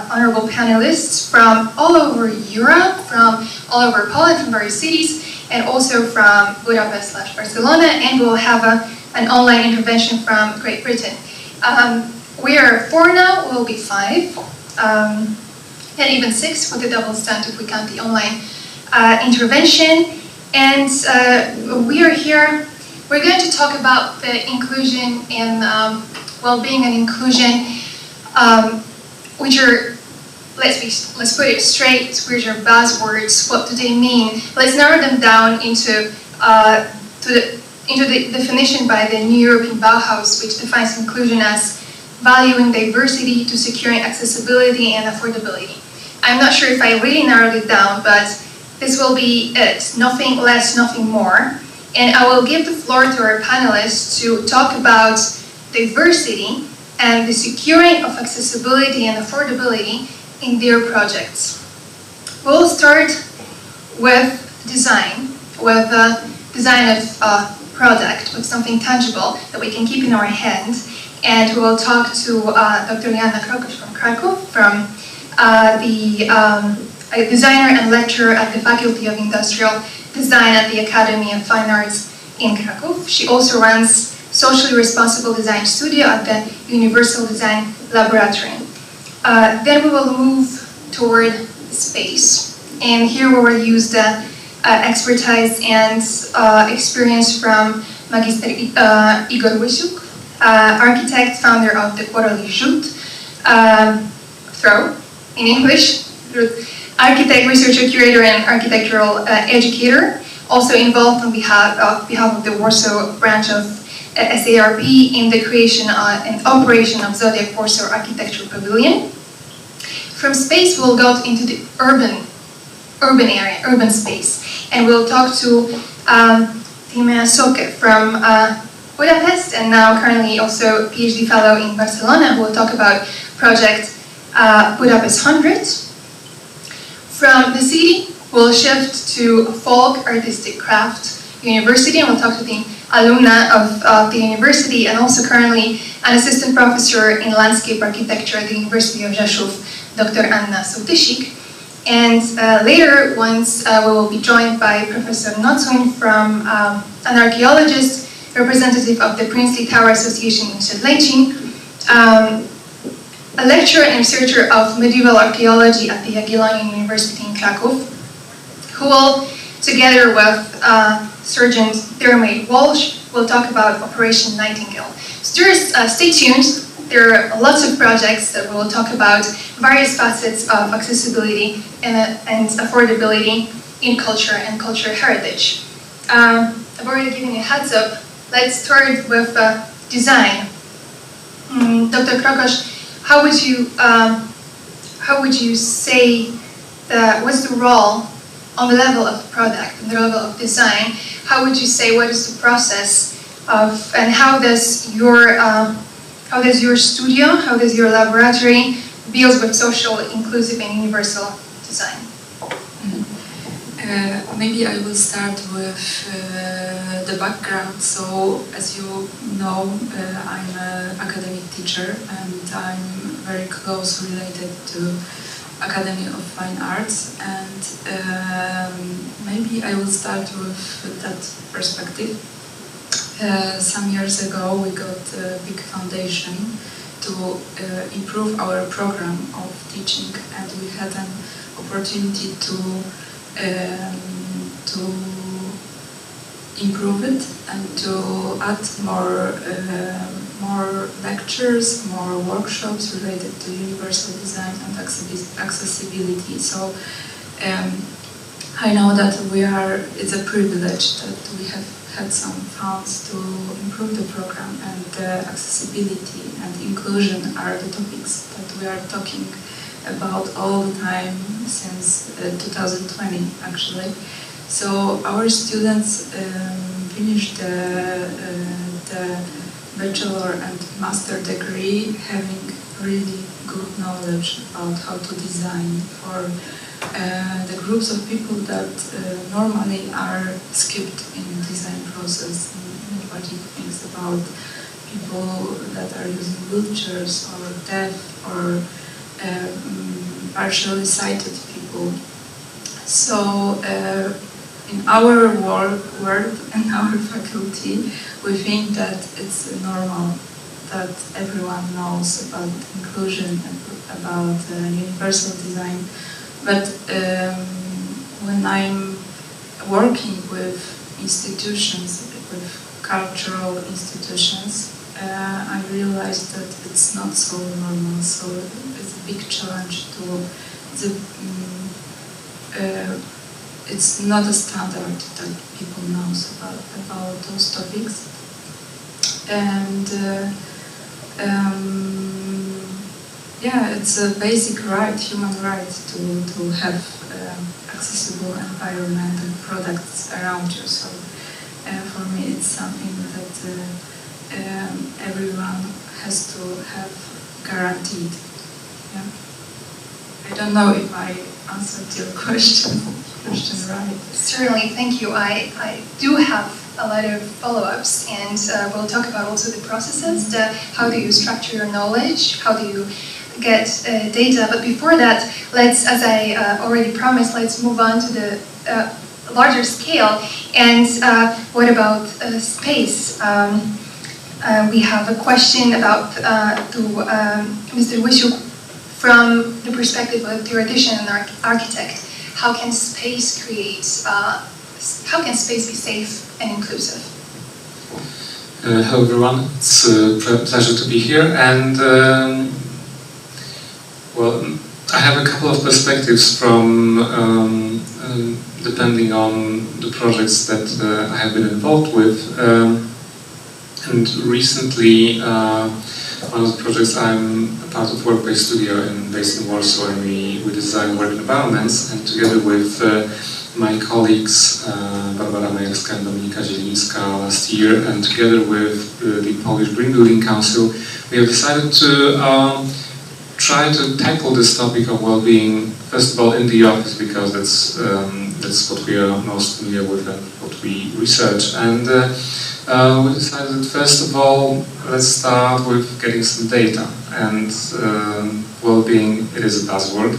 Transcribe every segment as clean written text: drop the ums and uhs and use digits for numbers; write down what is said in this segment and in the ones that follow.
honorable panelists from all over Europe, from all over Poland, from various cities, and also from Budapest/Barcelona, and we'll have an online intervention from Great Britain. We are 4 now, we'll be 5, and even 6 with the double stunt if we count the online intervention. And we are here, we're going to talk about the inclusion in well-being and inclusion, which are, let's put it straight, which are buzzwords. What do they mean? Let's narrow them down into the definition by the New European Bauhaus, which defines inclusion as valuing diversity to securing accessibility and affordability. I'm not sure if I really narrowed it down, but this will be it, nothing less, nothing more. And I will give the floor to our panelists to talk about diversity and the securing of accessibility and affordability in their projects. We'll start with design, with the design of a product, with something tangible that we can keep in our hand. And we will talk to Dr. Liana Krokosz from Krakow, from a designer and lecturer at the Faculty of Industrial Design at the Academy of Fine Arts in Krakow. She also runs Socially Responsible Design Studio at the Universal Design Laboratory. Then we will move toward space. And here we will use the expertise and experience from Magister Igor Wysiuk, architect, founder of the quarterly Rzut, Throw in English, architect, researcher, curator, and architectural educator, also involved on behalf of the Warsaw branch of SARP in the creation and operation of Zodiac Warsaw Architecture Pavilion. From space, we'll go into the urban area, urban space, and we'll talk to Timea Soke from Budapest, and now currently also PhD fellow in Barcelona, who will talk about project Budapest 100. From the city, we'll shift to Folk Artistic Craft University, and we'll talk to the alumna of the university, and also currently an assistant professor in landscape architecture at the University of Rzeszów, Dr. Anna Sołtysik. And later, once we will be joined by Professor Nocun, from an archaeologist, representative of the Princely Tower Association in Siedlcin, a lecturer and researcher of medieval archaeology at the Jagiellonian University in Krakow, who will, together with Sergeant Dermot Walsh, will talk about Operation Nightingale. So stay tuned. There are lots of projects that we will talk about, various facets of accessibility and affordability in culture and cultural heritage. I've already given you a heads up. Let's start with design. Dr. Krokosz, how would you say what's the role on the level of product, on the level of design? How would you say what is the process of, and how does your studio, how does your laboratory deals with social, inclusive, and universal design? Maybe I will start with the background. So, as you know, I'm an academic teacher, and I'm very close related to Academy of Fine Arts, and maybe I will start with that perspective. Some years ago, we got a big foundation to improve our program of teaching, and we had an opportunity to improve it and to add more lectures, more workshops related to universal design and accessibility. So I know that it's a privilege that we have had some funds to improve the program, and accessibility and inclusion are the topics that we are talking about all the time since 2020 actually. So our students finished the bachelor and master degree having really good knowledge about how to design for the groups of people that normally are skipped in the design process. Nobody thinks about people that are using wheelchairs or deaf or partially sighted people. So in our world, in our faculty, we think that it's normal that everyone knows about inclusion, about universal design. But when I'm working with institutions, with cultural institutions, I realized that it's not so normal. So it's a big challenge to. It's not a standard that people knows about those topics, and yeah, it's a basic right, human right, to have accessible environment and products around you. So for me, it's something that everyone has to have guaranteed. Yeah. I don't know if I answered your question right. Certainly, thank you. I do have a lot of follow-ups, and we'll talk about also the processes, how do you structure your knowledge, how do you get data. But before that, let's, as I already promised, let's move on to the larger scale. And what about space? We have a question about to Mr. Wysiuk from the perspective of a theoretician and architect. How can space create? How can space be safe and inclusive? Hello everyone, it's a pleasure to be here, and well, I have a couple of perspectives from depending on the projects that I have been involved with, and recently one of the projects I'm a part of Workplace Studio based in Warsaw, and we design work environments, and together with my colleagues Barbara Majerska and Dominika Zielińska last year, and together with the Polish Green Building Council, we have decided to try to tackle this topic of well-being, first of all in the office, because that's what we are most familiar with and what we research. And we decided that first of all, let's start with getting some data. And well-being, it is a buzzword.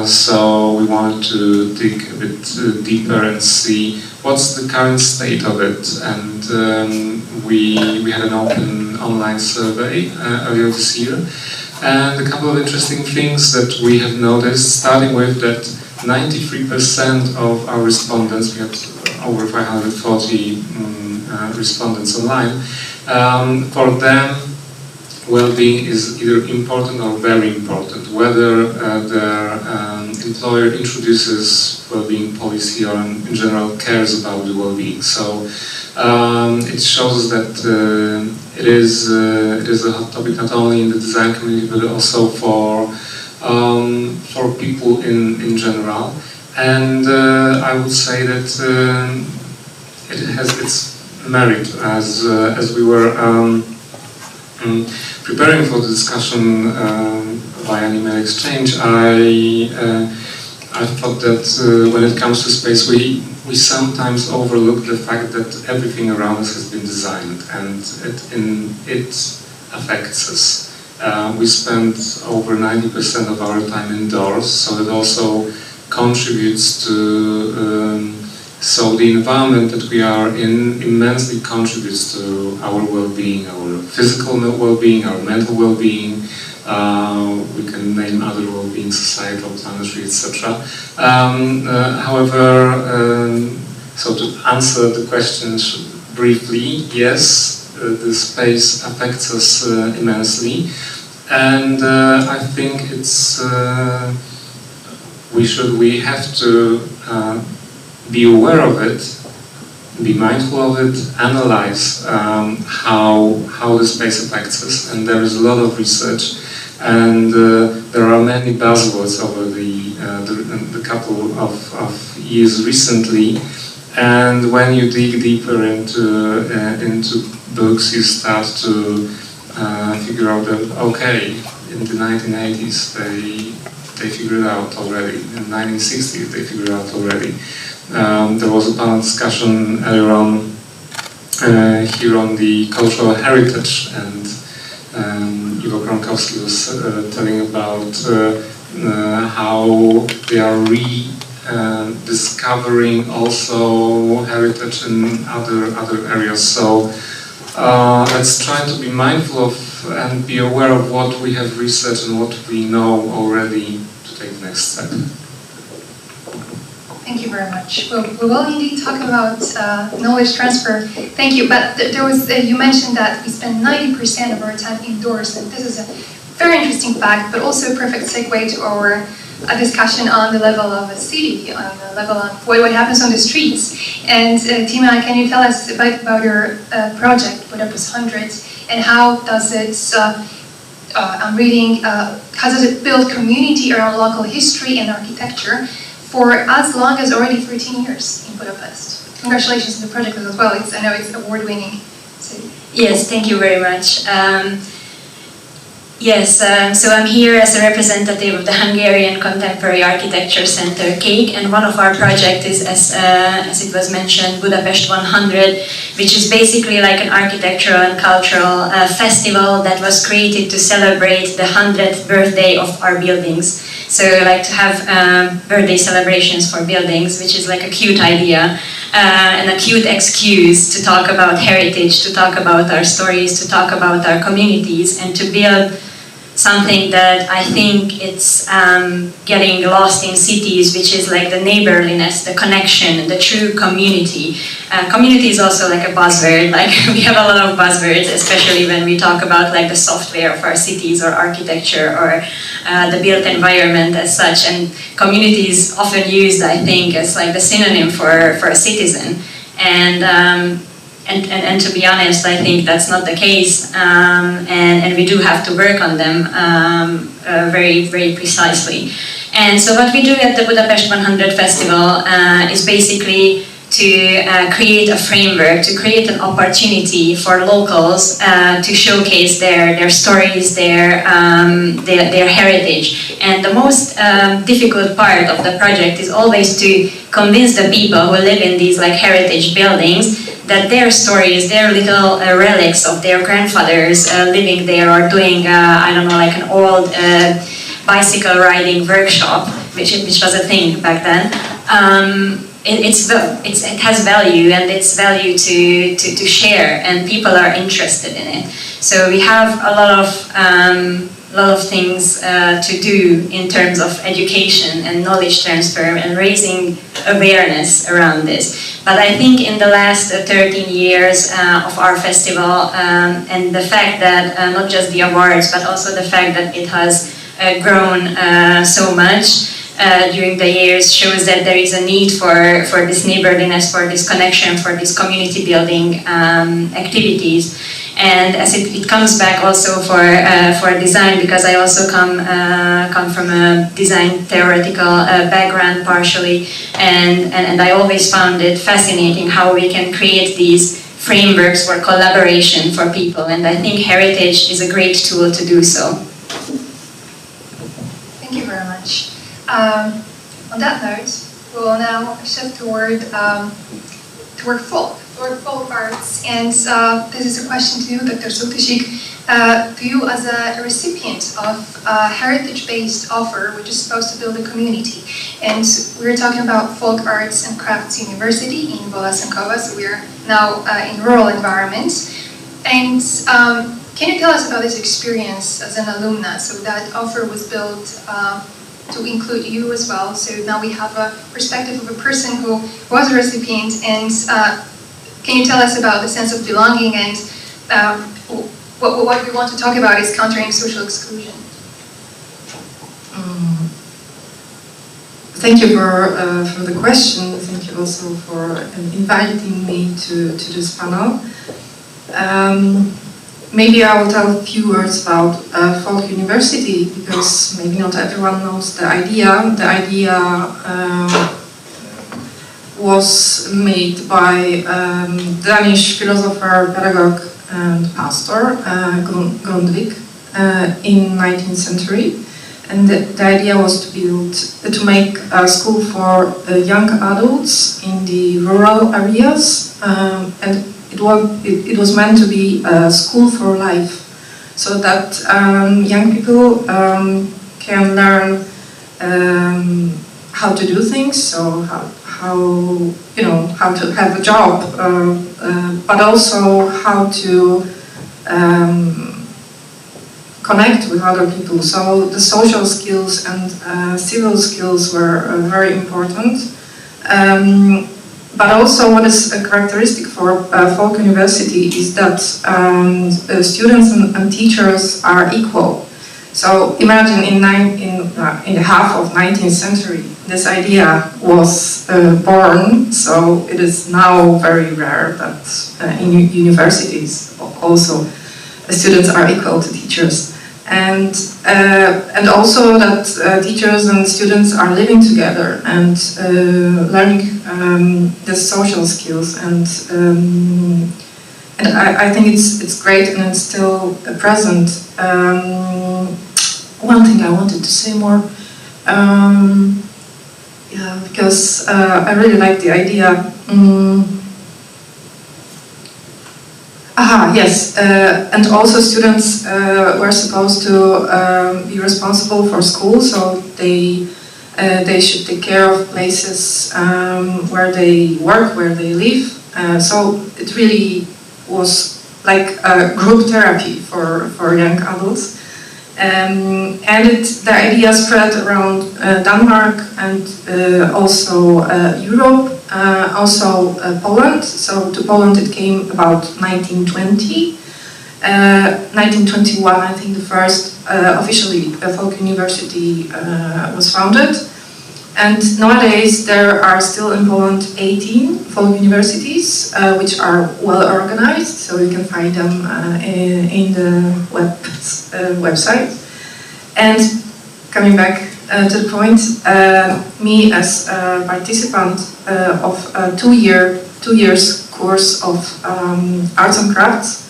So we wanted to dig a bit deeper and see what's the current state of it. And we had an open online survey earlier this year. And a couple of interesting things that we have noticed, starting with that 93% of our respondents, we had over 540 respondents online, for them well-being is either important or very important, whether their employer introduces well-being policy or in general cares about the well-being. So it shows that it is a hot topic not only in the design community but also for people in general. And I would say that it has its merit. As we were preparing for the discussion via an email exchange, I thought that when it comes to space, we sometimes overlook the fact that everything around us has been designed, and it affects us. We spend over 90% of our time indoors, so it also contributes to so the environment that we are in immensely contributes to our well-being, our physical well-being, our mental well-being. We can name other well-being, societal, planetary, etc. However, so to answer the questions briefly, yes, the space affects us immensely, and I think it's we have to be aware of it, be mindful of it, analyze how the space affects us, and there is a lot of research, and there are many buzzwords over the couple of years recently, and when you dig deeper into books, you start to figure out that, okay, in the 1980s they figured it out already, in the 1960s they figured it out already. There was a panel discussion earlier on here on the cultural heritage, and Iwo Kronkowski was telling about how they are discovering also heritage in other areas. So let's try to be mindful of and be aware of what we have researched and what we know already to take the next step. Thank you very much. Well, we will indeed talk about knowledge transfer. Thank you. But there was you mentioned that we spend 90% of our time indoors, and this is a very interesting fact, but also a perfect segue to our discussion on the level of a city, on the level of what happens on the streets. And Tima, can you tell us a bit about your project, Budapest 100, and how does it? I'm reading. How does it build community around local history and architecture? For as long as already 13 years in Budapest. Congratulations on the project as well. I know it's award-winning. So. Yes, thank you very much. So I'm here as a representative of the Hungarian Contemporary Architecture Center, CAKE, and one of our projects is, as it was mentioned, Budapest 100, which is basically like an architectural and cultural festival that was created to celebrate the 100th birthday of our buildings. So like to have birthday celebrations for buildings, which is like a cute idea and a cute excuse to talk about heritage, to talk about our stories, to talk about our communities, and to build something that I think it's getting lost in cities, which is like the neighborliness, the connection, the true community. Community is also like a buzzword. Like we have a lot of buzzwords, especially when we talk about like the software of our cities or architecture or the built environment as such. And community is often used, I think, as like the synonym for a citizen. And to be honest, I think that's not the case, and we do have to work on them very, very precisely. And so what we do at the Budapest 100 Festival is basically to create a framework, to create an opportunity for locals to showcase their stories, their heritage. And the most difficult part of the project is always to convince the people who live in these like heritage buildings that their stories, their little relics of their grandfathers living there or doing, I don't know, like an old bicycle riding workshop, which was a thing back then. It has value, and it's value to share, and people are interested in it. So we have a lot of things to do in terms of education and knowledge transfer and raising awareness around this. But I think in the last 13 years of our festival, and the fact that not just the awards, but also the fact that it has grown so much during the years shows that there is a need for this neighborliness, for this connection, for this community building activities. And as it comes back also for design, because I also come from a design theoretical background partially, and I always found it fascinating how we can create these frameworks for collaboration for people, and I think heritage is a great tool to do so. Thank you very much. On that note, we will now shift toward folk arts, and this is a question to you, Dr. Sultysik. To you as a recipient of a heritage-based offer, which is supposed to build a community, and we're talking about Folk Arts and Crafts University in Boleslav, so we're now in rural environments. And can you tell us about this experience as an alumna? So that offer was built to include you as well. So now we have a perspective of a person who was a recipient, and can you tell us about the sense of belonging, and what we want to talk about is countering social exclusion. Thank you for the question. Thank you also for inviting me to this panel. Maybe I will tell a few words about Folk University, because maybe not everyone knows the idea. The idea was made by Danish philosopher, pedagogue, and pastor Grundtvig in 19th century, and the idea was to make a school for young adults in the rural areas, and it was meant to be a school for life, so that young people can learn how to do things, so how you know, how to have a job, but also how to connect with other people. So the social skills and civil skills were very important. But also what is a characteristic for Folk University is that students and teachers are equal. So imagine in the half of 19th century, this idea was born, so it is now very rare that in universities also students are equal to teachers. And also that teachers and students are living together and learning the social skills, and I think it's great and it's still present. One thing I wanted to say more, yeah, because I really like the idea. Yes, and also students were supposed to be responsible for school, so they should take care of places where they work, where they live. So it really was like a group therapy for young adults. And the idea spread around Denmark and also Europe, also Poland. So to Poland it came about 1920. 1921, I think the first officially Folk University was founded. And nowadays there are still in Poland 18 folk universities, which are well organized, so you can find them in the website. And coming back to the point, me as a participant of a 2 years course of arts and crafts,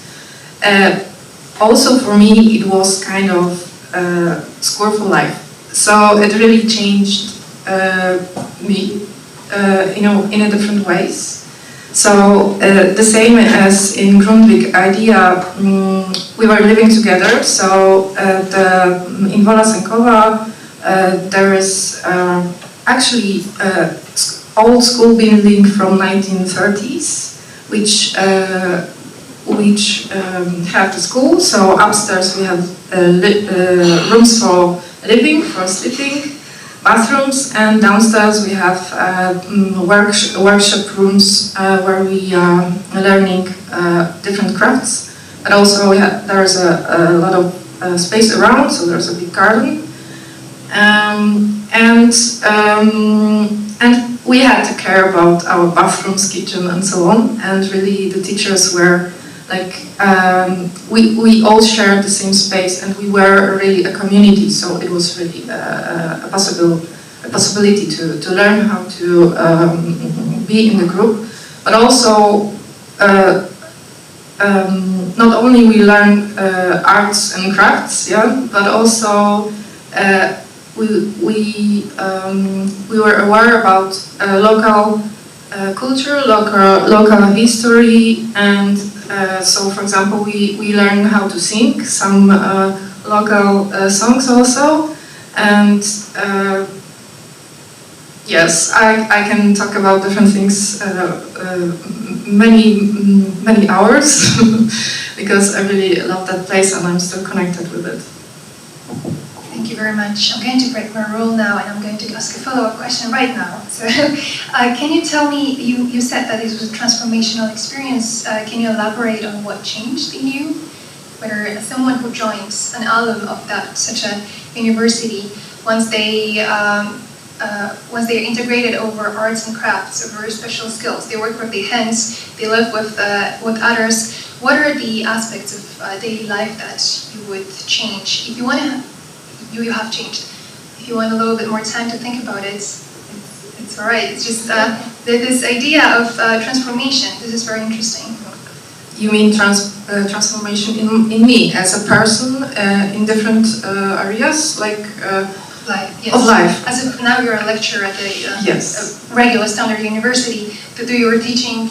also for me it was kind of school for life. So it really changed me, you know, in a different ways. So the same as in Grundtvig idea, we were living together. So in Wola Sękowa there is actually old school building from 1930s, which have the school. So upstairs we have rooms for living, for sleeping, bathrooms, and downstairs we have workshop rooms where we are learning different crafts. But also there's a lot of space around, so there's a big garden. And we had to care about our bathrooms, kitchen, and so on. And really, the teachers were like, we all shared the same space, and we were really a community. So it was really a possibility to learn how to be in the group, but also not only we learn arts and crafts, yeah, but also we were aware about local culture, local history, and so, for example, we learn how to sing some local songs also, and yes, I can talk about different things many hours because I really love that place and I'm still connected with it. Thank you very much. I'm going to break my rule now and I'm going to ask a follow-up question right now. So, can you tell me, you said that this was a transformational experience. Can you elaborate on what changed in you? Whether someone who joins an alum of such a university, once they're integrated over arts and crafts, over special skills, they work with their hands, they live with others. What are the aspects of daily life that you would change? If you want to, you have changed. If you want a little bit more time to think about it, it's all right. It's just this idea of transformation. This is very interesting. You mean transformation in me as a person in different areas, like life, yes. Of life. As if now you're a lecturer at the yes. regular standard university. Do your teaching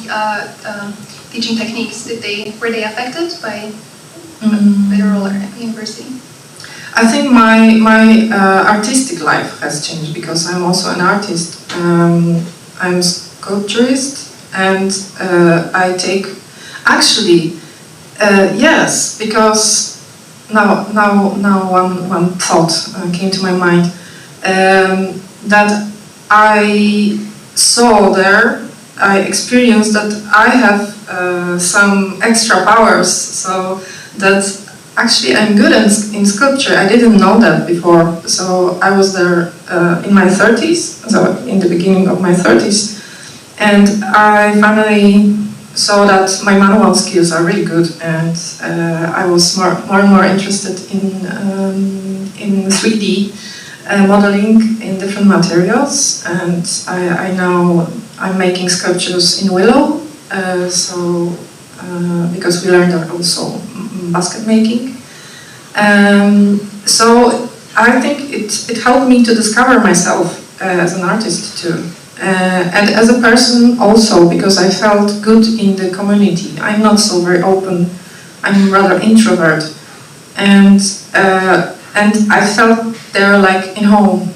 techniques, were they affected by the role at the university? I think my artistic life has changed because I'm also an artist. I'm a sculpturist, and I take actually yes, because now one thought came to my mind that I saw there. I experienced that I have some extra powers, so that actually I'm good in sculpture. I didn't know that before, so I was there in my 30s, so in the beginning of my 30s, and I finally saw that my manual skills are really good, and I was more and more interested in 3D modeling in different materials, and I now I'm making sculptures in willow, because we learned also basket making. So I think it helped me to discover myself as an artist too. And as a person also, because I felt good in the community. I'm not so very open, I'm rather introvert. And I felt there like at home.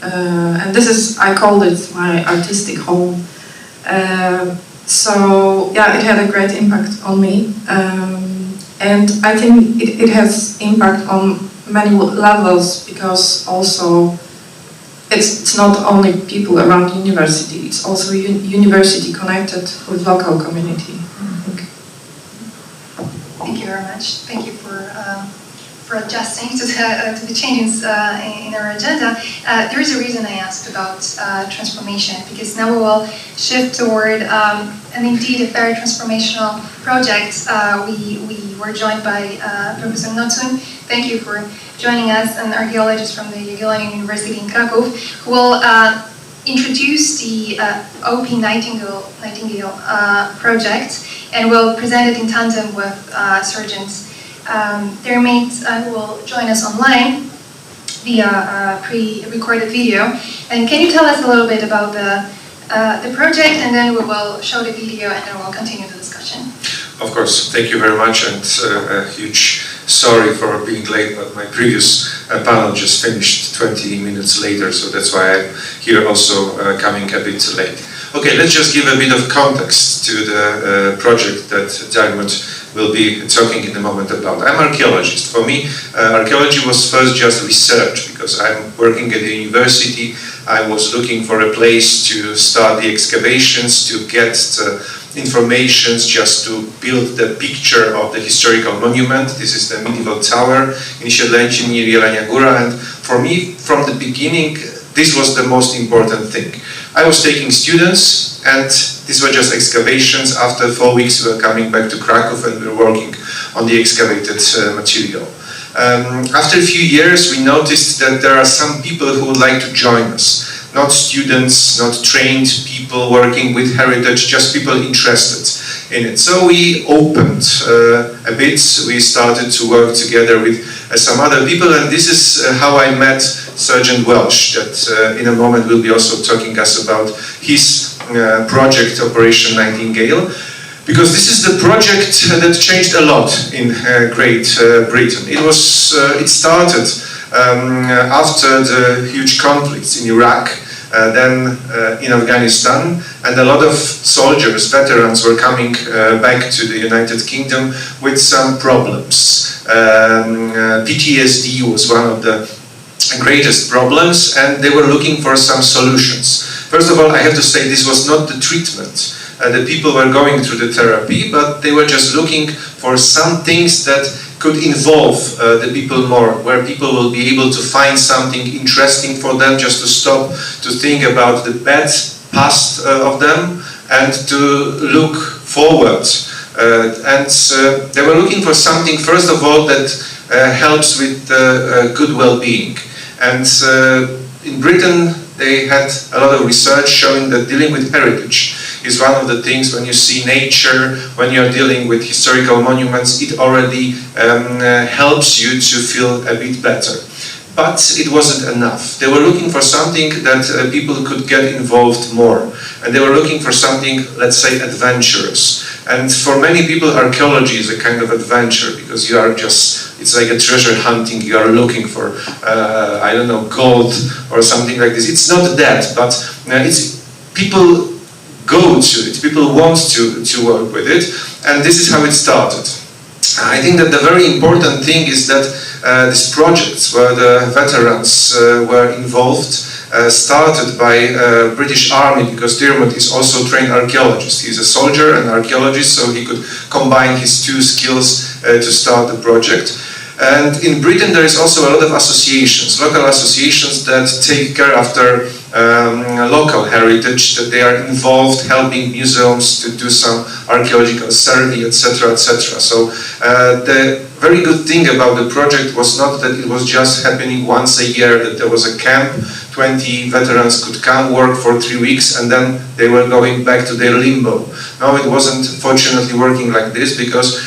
And this is, I called it my artistic home. So yeah, it had a great impact on me. And I think it has impact on many levels, because also it's not only people around university, it's also university connected with local community, I think. Thank you very much. Thank you for adjusting to the changes in our agenda. There is a reason I asked about transformation, because now we will shift toward and indeed a very transformational project. We were joined by Professor Notsun. Thank you for joining us, an archaeologist from the Jagiellonian University in Krakow, who will introduce the OP Nightingale project, and will present it in tandem with surgeons. Their mates who will join us online via pre-recorded video. And can you tell us a little bit about the project, and then we will show the video, and then we'll continue the discussion. Of course, thank you very much, and a huge sorry for being late, but my previous panel just finished 20 minutes later, so that's why I'm here also coming a bit late. Okay, let's just give a bit of context to the project that Dagmar will be talking in a moment about. I'm an archaeologist. For me, archaeology was first just research, because I'm working at the university. I was looking for a place to start the excavations, to get information, just to build the picture of the historical monument. This is the medieval tower in Siedlęcie near Jelenia Góra, and for me, from the beginning, this was the most important thing. I was taking students, and these were just excavations. After 4 weeks, we were coming back to Krakow, and we were working on the excavated material. After a few years, we noticed that there are some people who would like to join us. Not students, not trained people working with heritage, just people interested in it. So we opened a bit. We started to work together with some other people, and this is how I met Sergeant Welsh, that in a moment will be also talking us about his project, Operation Nightingale, because this is the project that changed a lot in Great Britain. It started after the huge conflicts in Iraq, then in Afghanistan, and a lot of soldiers, veterans, were coming back to the United Kingdom with some problems. PTSD was one of the greatest problems, and they were looking for some solutions. First of all, I have to say this was not the treatment. The people were going through the therapy, but they were just looking for some things that could involve the people more, where people will be able to find something interesting for them, just to stop to think about the bad past of them and to look forward. And they were looking for something, first of all, that helps with good well-being. And in Britain, they had a lot of research showing that dealing with heritage is one of the things. When you see nature, when you're dealing with historical monuments, it already helps you to feel a bit better. but it wasn't enough. They were looking for something that people could get involved more. And they were looking for something, let's say, adventurous. And for many people, archaeology is a kind of adventure, because you are just, it's like a treasure hunting. You are looking for, I don't know, gold or something like this. It's not that, but it's people go to it, people want to work with it, and this is how it started. I think that the very important thing is that these projects where the veterans were involved started by British Army, because Diarmuid is also a trained archaeologist. He's a soldier and archaeologist, so he could combine his two skills to start the project. And in Britain there is also a lot of associations, local associations that take care after local heritage, that they are involved helping museums to do some archaeological survey, etc., etc. So the very good thing about the project was not that it was just happening once a year, that there was a camp, 20 veterans could come, work for 3 weeks, and then they were going back to their limbo. No, it wasn't fortunately working like this, because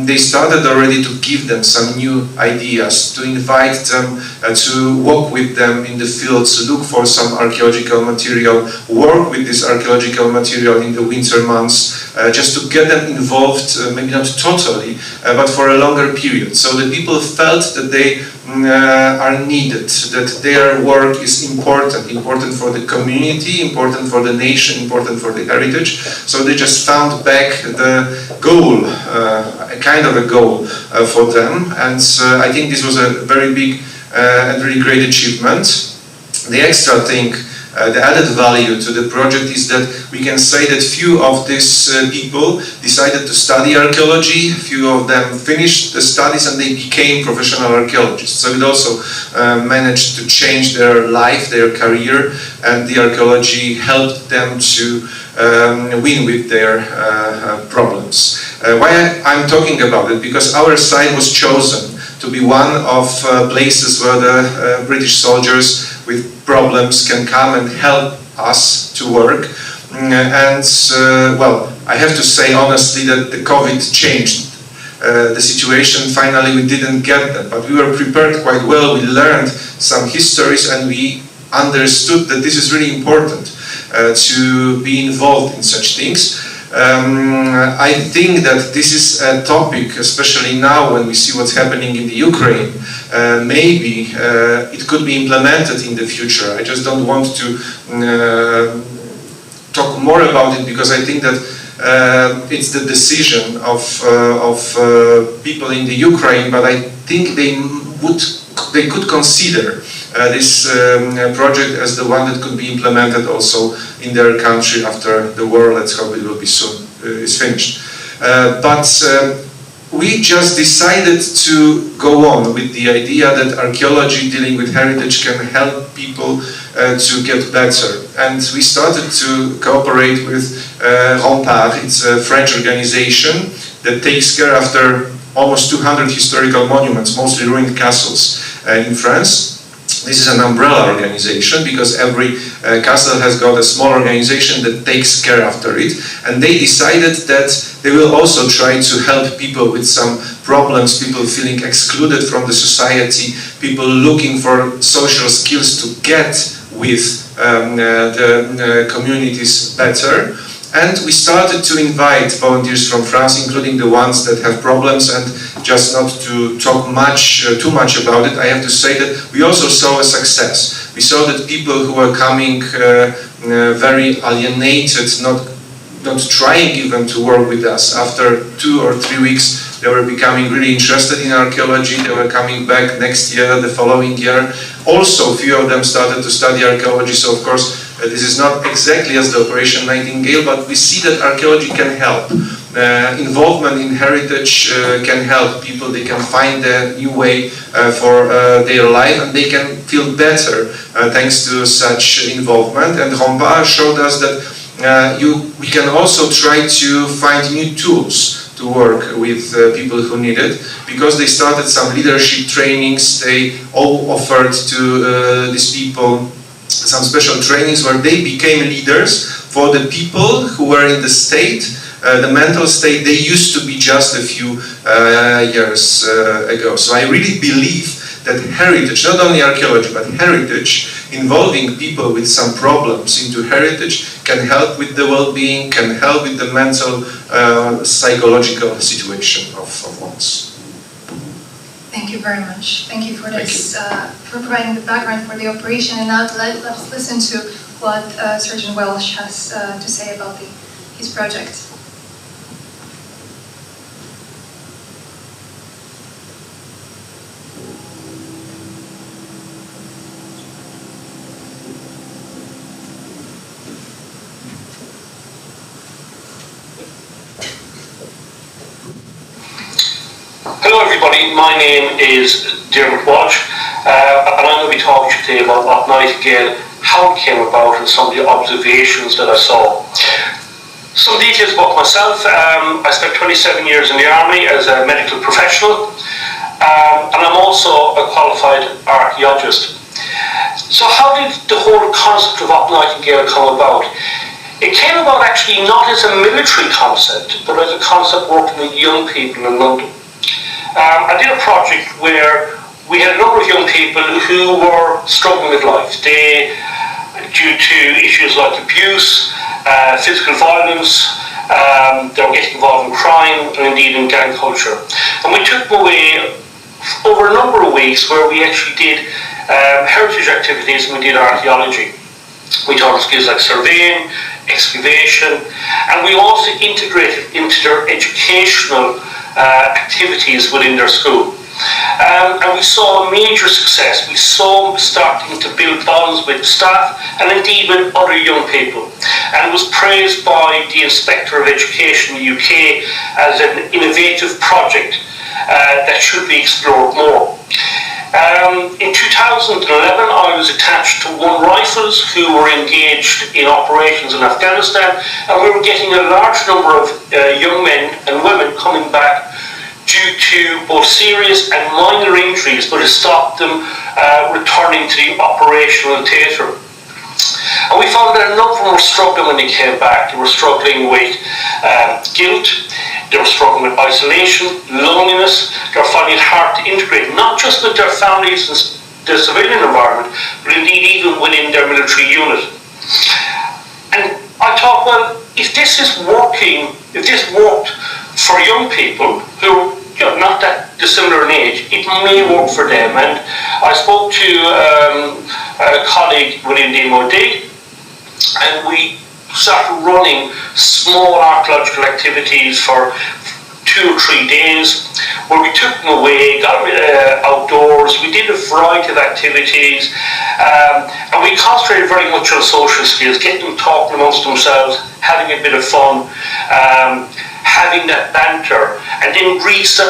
they started already to give them some new ideas, to invite them to walk with them in the fields, look for some archaeological material, work with this archaeological material in the winter months, just to get them involved, maybe not totally, but for a longer period. So the people felt that they are needed, that their work is important for the community, important for the nation, important for the heritage. So they just found back the goal, a kind of a goal for them, and I think this was a very big and really great achievement. The extra thing, the added value to the project is that we can say that few of these people decided to study archaeology, few of them finished the studies and they became professional archaeologists. So it also managed to change their life, their career, and the archaeology helped them to win with their problems. Why I'm talking about it? Because our site was chosen to be one of places where the British soldiers with problems can come and help us to work. Well, I have to say honestly that the COVID changed the situation. Finally, we didn't get that, but we were prepared quite well. We learned some histories and we understood that this is really important to be involved in such things. I think that this is a topic, especially now when we see what's happening in the Ukraine, maybe it could be implemented in the future. I just don't want to talk more about it, because I think that it's the decision of people in the Ukraine, but I think they could consider this project as the one that could be implemented also in their country after the war. Let's hope it will be soon is finished. But we just decided to go on with the idea that archaeology dealing with heritage can help people to get better. And we started to cooperate with Rempart. It's a French organization that takes care after almost 200 historical monuments, mostly ruined castles in France. This is an umbrella organization, because every castle has got a small organization that takes care after it, and they decided that they will also try to help people with some problems, people feeling excluded from the society, people looking for social skills to get with the communities better. And we started to invite volunteers from France, including the ones that have problems, and just not to talk too much about it, I have to say that we also saw a success. We saw that people who were coming very alienated, not trying even to work with us, after 2 or 3 weeks they were becoming really interested in archaeology, they were coming back next year, the following year. Also, a few of them started to study archaeology, so of course this is not exactly as the Operation Nightingale, but we see that archaeology can help. Involvement in heritage can help people. They can find a new way for their life, and they can feel better thanks to such involvement. And Rempart showed us that we can also try to find new tools to work with people who need it, because they started some leadership trainings. They all offered to these people some special trainings where they became leaders for the people who were in the state, the mental state they used to be just a few years ago. So I really believe that heritage, not only archaeology, but heritage, involving people with some problems into heritage, can help with the well-being, can help with the mental, psychological situation of ones. Thank you very much. Thank you for this, for providing the background for the operation. And now let's listen to what Surgeon Welsh has to say about his project. Hello everybody, my name is Dermot Walsh and I'm going to be talking to you today about Loch Nightingale, how it came about and some of the observations that I saw. Some details about myself. I spent 27 years in the army as a medical professional and I'm also a qualified archaeologist. So how did the whole concept of Loch Nightingale come about? It came about actually not as a military concept, but as a concept working with young people in London. I did a project where we had a number of young people who were struggling with life. They, due to issues like abuse, physical violence, they were getting involved in crime and indeed in gang culture. And we took them away over a number of weeks where we actually did heritage activities and we did archaeology. We taught them skills like surveying, excavation, and we also integrated into their educational activities within their school. And we saw a major success. We saw them starting to build bonds with staff and indeed with other young people. And it was praised by the Inspector of Education in the UK as an innovative project that should be explored more. In 2011 I was attached to One Rifles who were engaged in operations in Afghanistan, and we were getting a large number of young men and women coming back due to both serious and minor injuries, but it stopped them returning to the operational theatre. And we found that a number of them were struggling when they came back. They were struggling with guilt, they were struggling with isolation, loneliness, they were finding it hard to integrate, not just with their families and the civilian environment, but indeed even within their military unit. And I thought, well, if this is working, if this worked for young people who are not that dissimilar in age, it may work for them. And I spoke to a colleague within the MOD, and we started running small archaeological activities for 2 or 3 days, where we took them away, got outdoors, we did a variety of activities, and we concentrated very much on social skills, getting them talking amongst themselves, having a bit of fun, having that banter, and then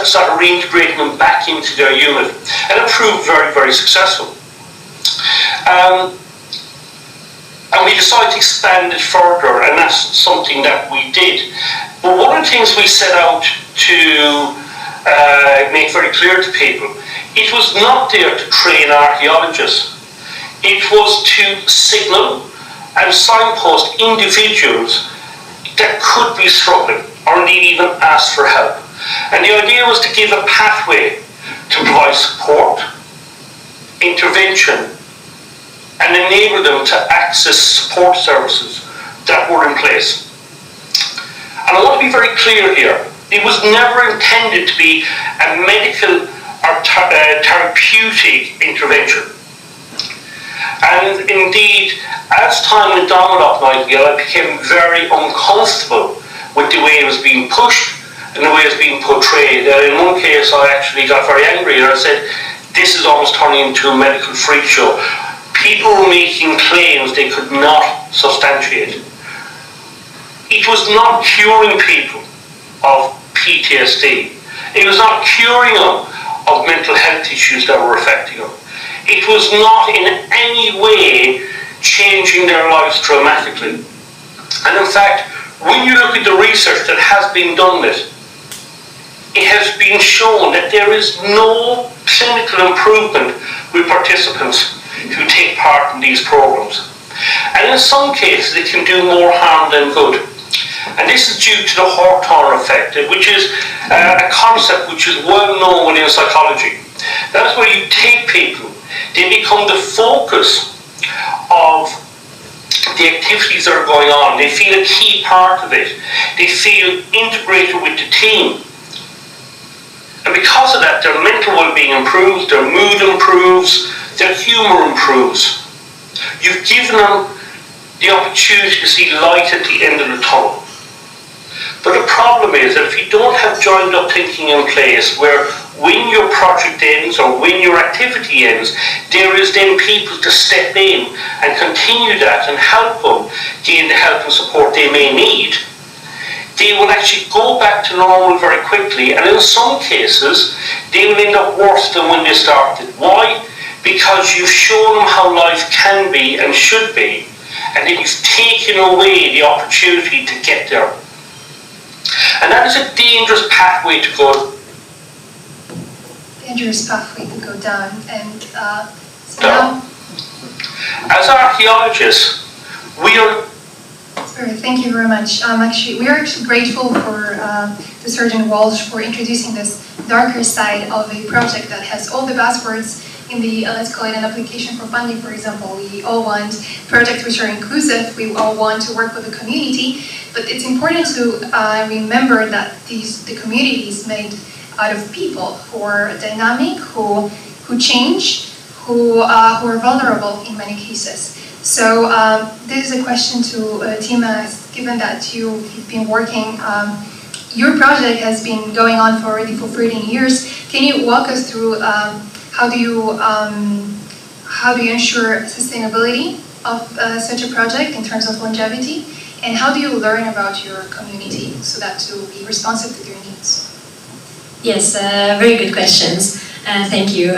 start reintegrating them back into their unit. And it proved very, very successful. And we decided to expand it further, and that's something that we did. But one of the things we set out to make very clear to people, it was not there to train archaeologists. It was to signal and signpost individuals that could be struggling, or indeed even ask for help. And the idea was to give a pathway to provide support, intervention, and enable them to access support services that were in place. And I want to be very clear here, it was never intended to be a medical or therapeutic intervention. And indeed, as time went on with Loch Nightingale, I became very uncomfortable with the way it was being pushed and the way it was being portrayed. In one case, I actually got very angry and I said, this is almost turning into a medical freak show. People were making claims they could not substantiate. It was not curing people of PTSD. It was not curing them of mental health issues that were affecting them. It was not in any way changing their lives dramatically. And in fact, when you look at the research that has been done with it has been shown that there is no clinical improvement with participants who take part in these programs. And in some cases, it can do more harm than good. And this is due to the Hawthorne effect, which is a concept which is well known within psychology. That's where you take people, they become the focus of the activities that are going on. They feel a key part of it. They feel integrated with the team. And because of that, their mental well-being improves, their mood improves, their humour improves. You've given them the opportunity to see light at the end of the tunnel. But the problem is that if you don't have joined up thinking in place where when your project ends or when your activity ends, there is then people to step in and continue that and help them gain the help and support they may need, they will actually go back to normal very quickly, and in some cases they will end up worse than when they started. Why? Because you've shown them how life can be and should be, and then you've taken away the opportunity to get there. And that is a dangerous pathway to go. Dangerous pathway to go down. And so down. As archaeologists, we are. Sorry, thank you very much. Actually, we are actually grateful for to Surgeon Walsh for introducing this darker side of a project that has all the buzzwords in the, let's call it an application for funding, for example. We all want projects which are inclusive, we all want to work with the community, but it's important to remember that the community is made out of people who are dynamic, who change, who are vulnerable in many cases. So this is a question to Tima, given that you've been working, your project has been going on for already for 13 years. Can you walk us through how do you ensure sustainability of such a project in terms of longevity, and how do you learn about your community so that to be responsive to their needs? Yes, very good questions. Thank you.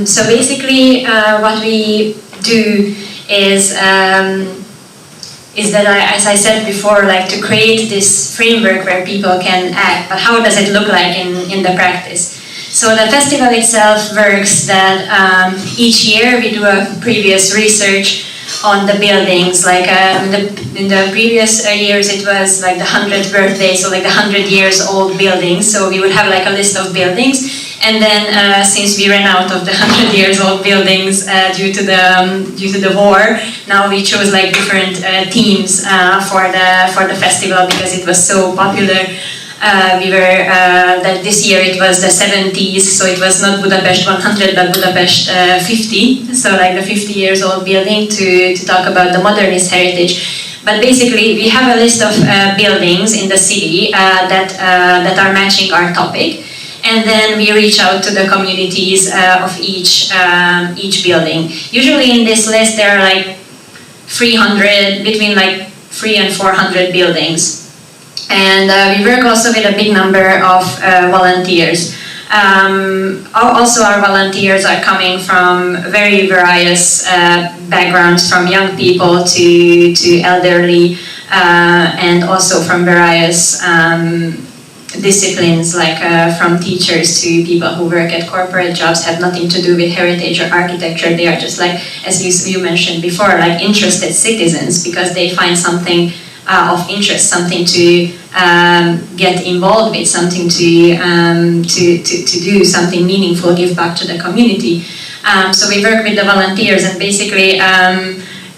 So basically, what we do is that, as I said before, like to create this framework where people can act. But how does it look like in the practice? So the festival itself works that each year we do a previous research on the buildings. Like in the previous years it was like the 100th birthday, so like the 100 years old buildings. So we would have like a list of buildings. And then since we ran out of the 100 years old buildings due to the war, now we chose like different themes for the festival because it was so popular. That this year it was the 70s, so it was not Budapest 100 but Budapest 50, so like the 50 years old building to talk about the modernist heritage. But basically we have a list of buildings in the city that are matching our topic, and then we reach out to the communities of each building. Usually in this list there are like 300, between like 300 and 400 buildings. And we work also with a big number of volunteers. Also our volunteers are coming from very various backgrounds, from young people to elderly, and also from various disciplines, like from teachers to people who work at corporate jobs, have nothing to do with heritage or architecture. They are just like, as you mentioned before, like interested citizens because they find something of interest, something to get involved with, something to do, something meaningful, give back to the community. So we work with the volunteers, and basically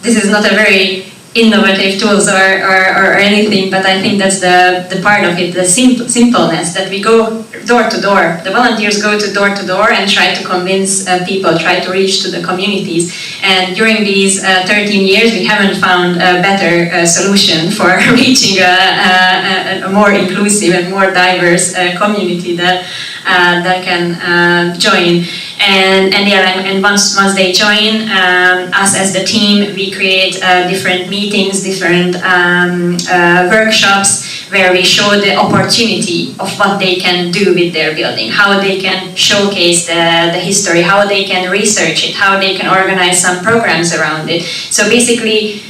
this is not a very innovative tools or anything, but I think that's the part of it, the simpleness, that we go door to door. The volunteers go to door and try to convince people, try to reach to the communities. And during these 13 years, we haven't found a better solution for reaching a more inclusive and more diverse community that can join. And once they join us as the team, we create different meetings, different workshops where we show the opportunity of what they can do with their building, how they can showcase the history, how they can research it, how they can organize some programs around it. So basically,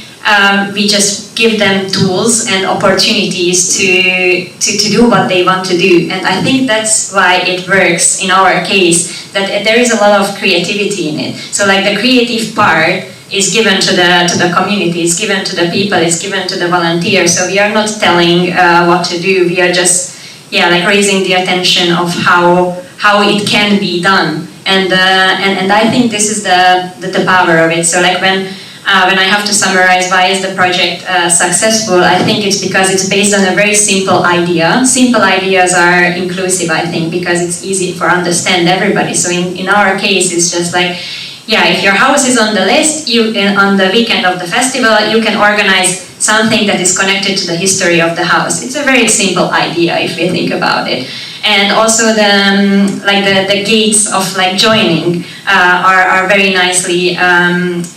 we just give them tools and opportunities to do what they want to do. And I think that's why it works in our case, that there is a lot of creativity in it. So like the creative part is given to the community, is given to the people, is given to the volunteers. So we are not telling what to do, we are just like raising the attention of how it can be done. And I think this is the power of it. So like when I have to summarize why is the project successful, I think it's because it's based on a very simple idea. Simple ideas are inclusive, I think, because it's easy for understand everybody. So in our case, it's just like, yeah, if your house is on the list, on the weekend of the festival, you can organize something that is connected to the history of the house. It's a very simple idea if we think about it. And also the gates of like joining are very nicely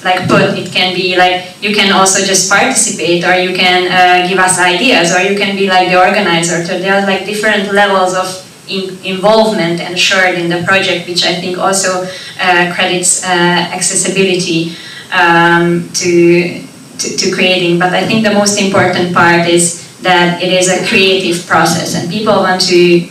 like put. It can be like you can also just participate, or you can give us ideas, or you can be like the organizer. So there are like different levels of involvement ensured in the project, which I think also credits accessibility to creating. But I think the most important part is that it is a creative process, and people want to,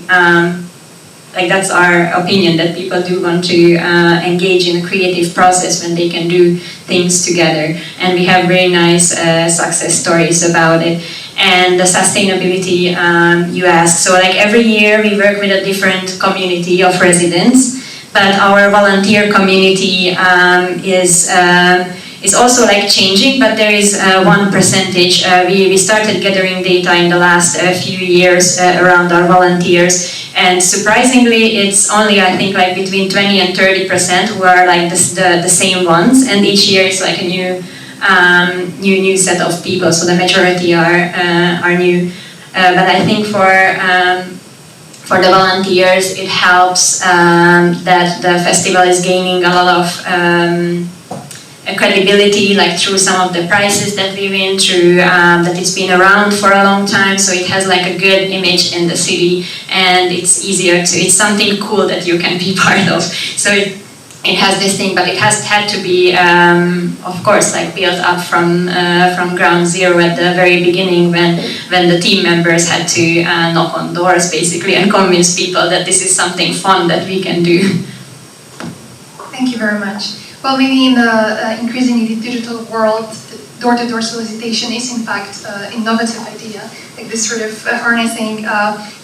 like that's our opinion, that people do want to engage in a creative process when they can do things together. And we have very nice success stories about it. And the sustainability you asked. So like every year we work with a different community of residents, but our volunteer community is also like changing, but there is one percentage. We started gathering data in the last few years around our volunteers, and surprisingly it's only I think like between 20 and 30% who are like the same ones, and each year it's like a new set of people, so the majority are new. But I think for the volunteers it helps that the festival is gaining a lot of credibility, like through some of the prizes that we win, through that it's been around for a long time, so it has like a good image in the city, and it's easier to, it's something cool that you can be part of. So it has this thing, but it has had to be, of course, like built up from ground zero at the very beginning, when the team members had to knock on doors basically and convince people that this is something fun that we can do. Thank you very much. Well, maybe in the increasingly digital world, door-to-door solicitation is in fact an innovative idea, like this sort of harnessing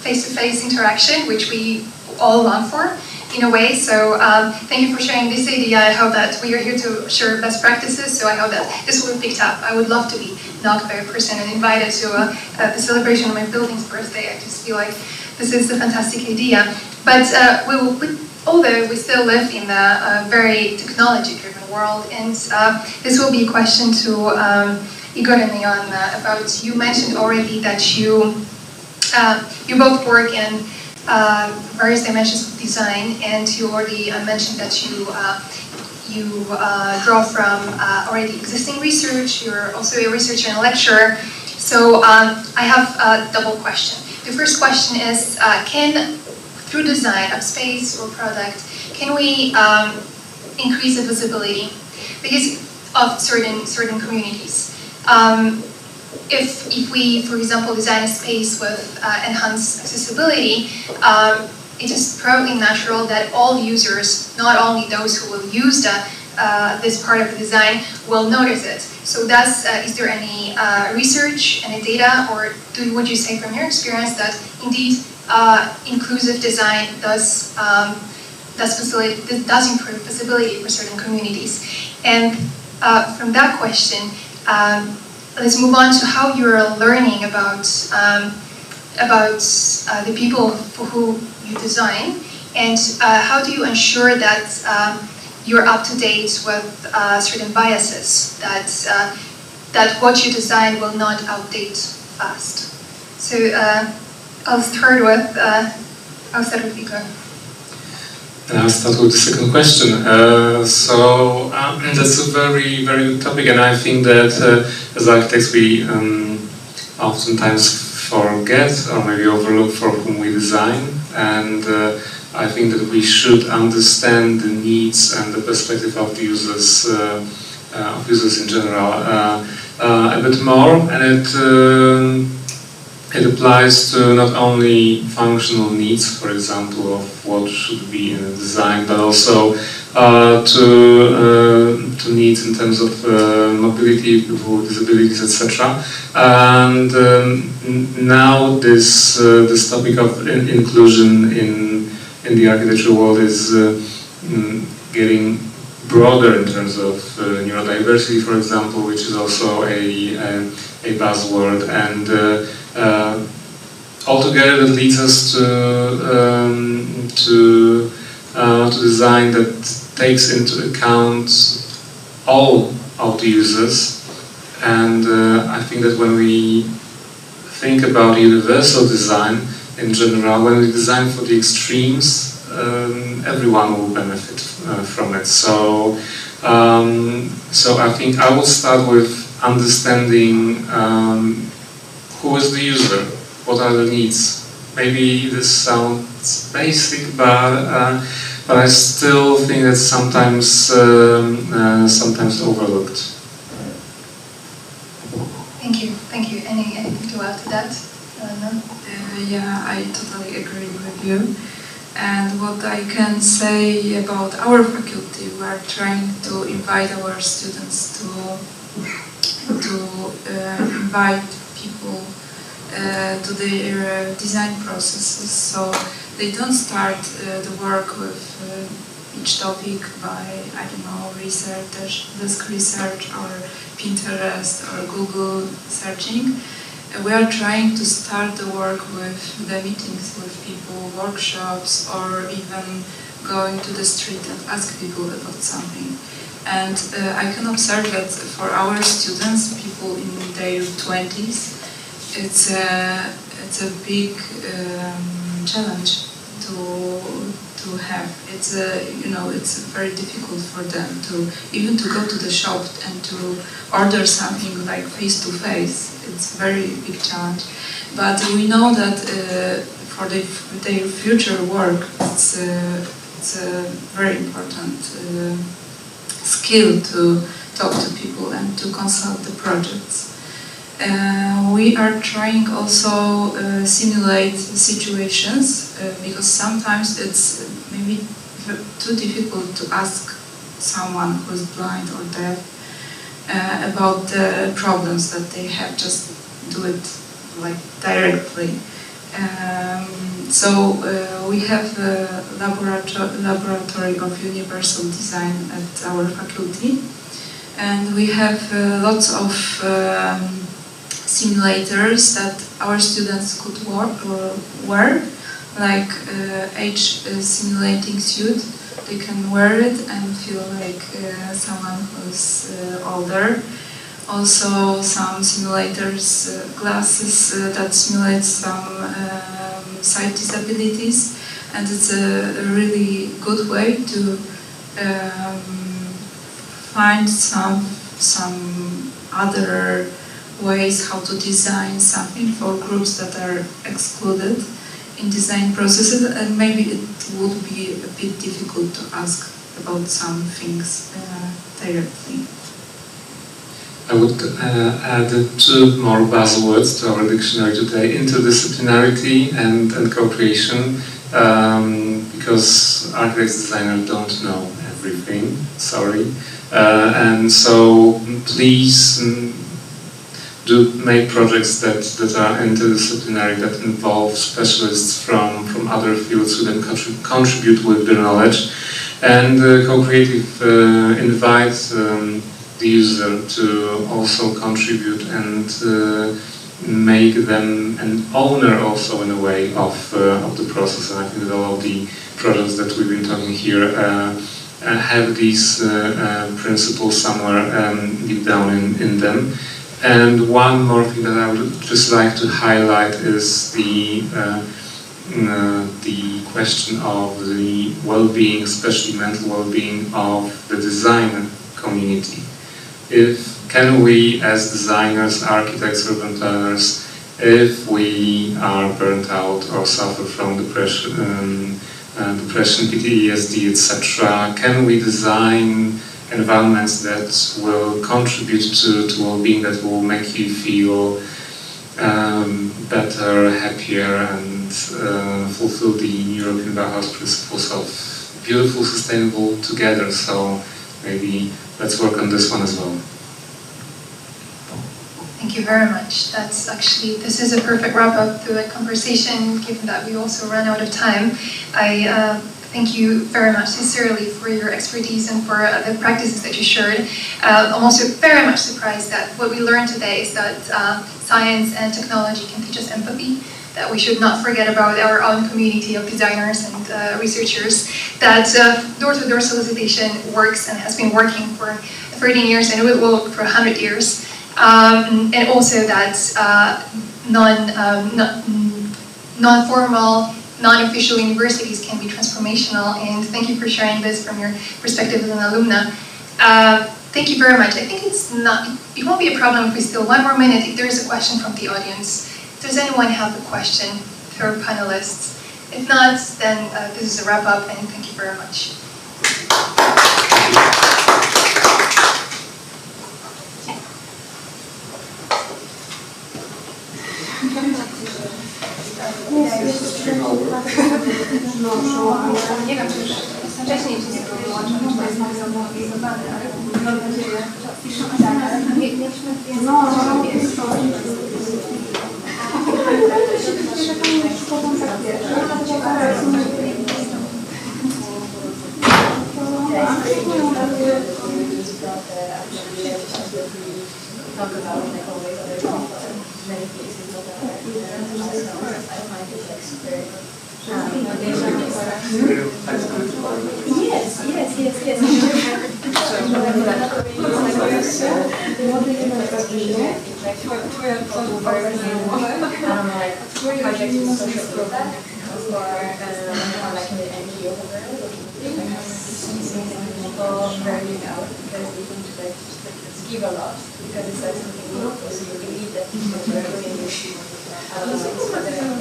face-to-face interaction, which we all long for in a way. So thank you for sharing this idea. I hope that we are here to share best practices, so I hope that this will be picked up. I would love to be knocked by a person and invited to the celebration of my building's birthday. I just feel like this is a fantastic idea. But although we still live in a very technology-driven world, and this will be a question to Igor and Leon about, you mentioned already that you both work in various dimensions of design, and you already mentioned that you draw from already existing research. You're also a researcher and lecturer. So I have a double question. The first question is, through design of space or product, can we increase the visibility of certain communities? If we, for example, design a space with enhanced accessibility, it is probably natural that all users, not only those who will use this part of the design, will notice it. So is there any research, any data, or would you say from your experience that indeed inclusive design does improve visibility for certain communities? And from that question, let's move on to how you're learning about the people for who you design, and how do you ensure that you're up to date with certain biases, that what you design will not outdate fast. So I'll start with Igor. And I'll start with the second question. That's a very, very good topic, and I think that as architects we oftentimes forget or maybe overlook for whom we design, and I think that we should understand the needs and the perspective of the users in general a bit more, and it applies to not only functional needs, for example, of what should be in a design, but also to needs in terms of mobility, people with disabilities, etc. And now this topic of inclusion in the architectural world is getting broader in terms of neurodiversity, for example, which is also a buzzword, and altogether that leads us to design that takes into account all of the users. And I think that when we think about universal design in general, when we design for the extremes, everyone will benefit from it. So I think I will start with understanding who is the user, what are the needs. Maybe this sounds basic, but I still think that's sometimes overlooked. Thank you. Anything to add to that? No? Yeah, I totally agree with you. And what I can say about our faculty, we are trying to invite our students to invite people to their design processes. So they don't start the work with each topic by, I don't know, desk research or Pinterest or Google searching. We are trying to start the work with the meetings with people, workshops, or even going to the street and ask people about something. And I can observe that for our students, people in their 20s, it's a big challenge to have. It's very difficult for them to even to go to the shop and to order something like face to face. It's a very big challenge. But we know that for their future work, it's a very important skill to talk to people and to consult the projects. We are trying also simulate situations because sometimes it's maybe too difficult to ask someone who is blind or deaf about the problems that they have. Just do it like directly. So we have a laboratory of universal design at our faculty, and we have lots of simulators that our students could wear, like age simulating suit. They can wear it and feel like someone who's older. Also some simulators, glasses that simulate some sight disabilities, and it's a really good way to find some other ways how to design something for groups that are excluded in design processes, and maybe it would be a bit difficult to ask about some things directly. I would add two more buzzwords to our dictionary today: interdisciplinarity and co-creation, because architects, designers don't know everything, sorry. And so please do make projects that are interdisciplinary, that involve specialists from other fields who then contribute with their knowledge. And co-creative invites the user to also contribute and make them an owner also in a way of the process. And I think that all of the projects that we've been talking here have these principles somewhere deep down in them. And one more thing that I would just like to highlight is the question of the well-being, especially mental well-being of the design community. Can we, as designers, architects, urban planners, if we are burnt out or suffer from depression, PTSD, etc., can we design environments that will contribute to well-being, that will make you feel better, happier, and fulfill the European Bauhaus principles of beautiful, sustainable, together? So maybe let's work on this one as well. Thank you very much. This is a perfect wrap-up to the conversation, given that we also ran out of time. thank you very much sincerely for your expertise and for the practices that you shared. I'm also very much surprised that what we learned today is that science and technology can teach us empathy, that we should not forget about our own community of designers and researchers, that door-to-door solicitation works and has been working for 13 years and it will work for 100 years. And also that non-formal, non-official universities can be transformational, and thank you for sharing this from your perspective as an alumna. Thank you very much. I think it won't be a problem if we still 1 more minute if there is a question from the audience. Does anyone have a question for our panelists? If not, then this is a wrap up, and thank you very much. Talk about like always other many cases that are I find it like super projects with social impact or like in the NGO world, people very out because they think that give a lot because it's like something meaningful, so you believe that people are doing this the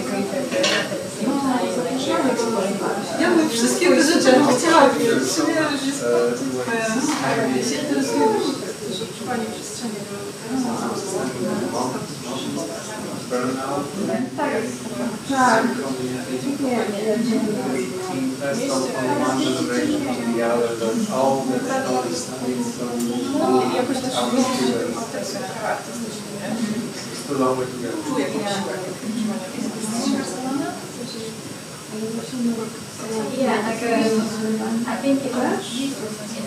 greater good at the same time, like you're exploring. Ja bym wszystkie te rzeczy chciała wiedzieć, Pani przestrzeni Yeah, like I think in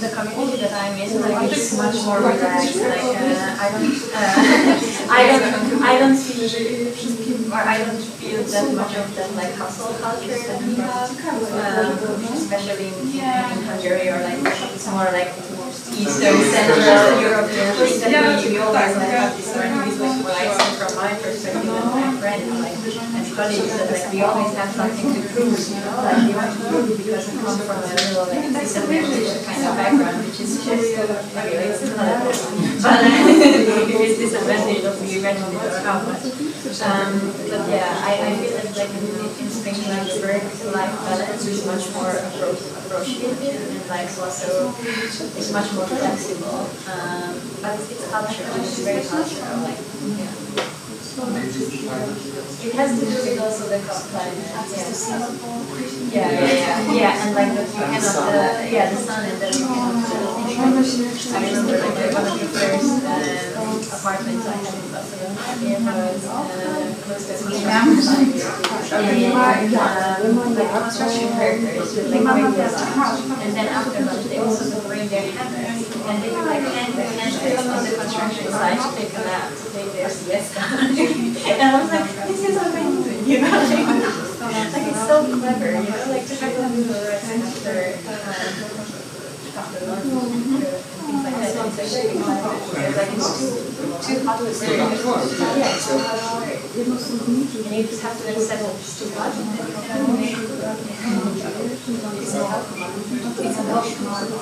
the community that I'm in, like it's much more relaxed. Like I don't feel that much of that like hustle culture that we have, especially in Hungary, or like it's more like Eastern Central European thing that we always like have this learning with what I see from my perspective and my friends and colleagues, that like we always have something to prove, you know, like we want to prove because we come from a little like disadvantaged kind of background, which is just anyway, it's not a problem, but it's disadvantage of we imagine it or how much. But yeah, I feel like in Spain, like the work-life balance is much more appropriate and like also it's much more flexible. But it's cultural. It's very cultural. Like yeah. It has to do with also the climate. Yeah, and like the you cannot the sun, and then you cannot. I remember like one of the first apartments I had in Barcelona. It was close to construction site, and like construction workers would like bring their lunch, and then after lunch they also would bring their hammers, and they would like hang their hammers on the construction site to take a nap, to take their siesta. And I was like, this is amazing, you know, like it's so clever, you know, like to have them do the rest after lunch and things like that. It's actually clever because like it's too hot to stay. Yeah, it's too hot to work. And you just have to accept that it's too hot and then you can make it. It's a health commodity. It's a health commodity.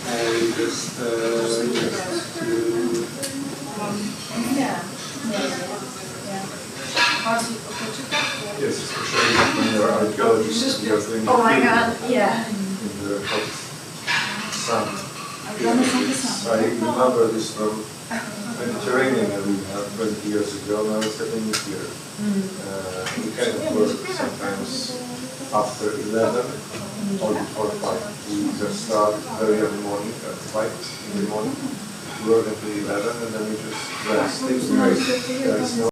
And just to Yes, especially when you're archaeologists and you're doing Oh my god, yeah. in the hot sun. I remember this from Mediterranean arena 20 years ago. Now it's happening here. We can work sometimes after 11 or before 5. We just start very early morning at 5 in the morning, work until 11, and then we just rest. There is no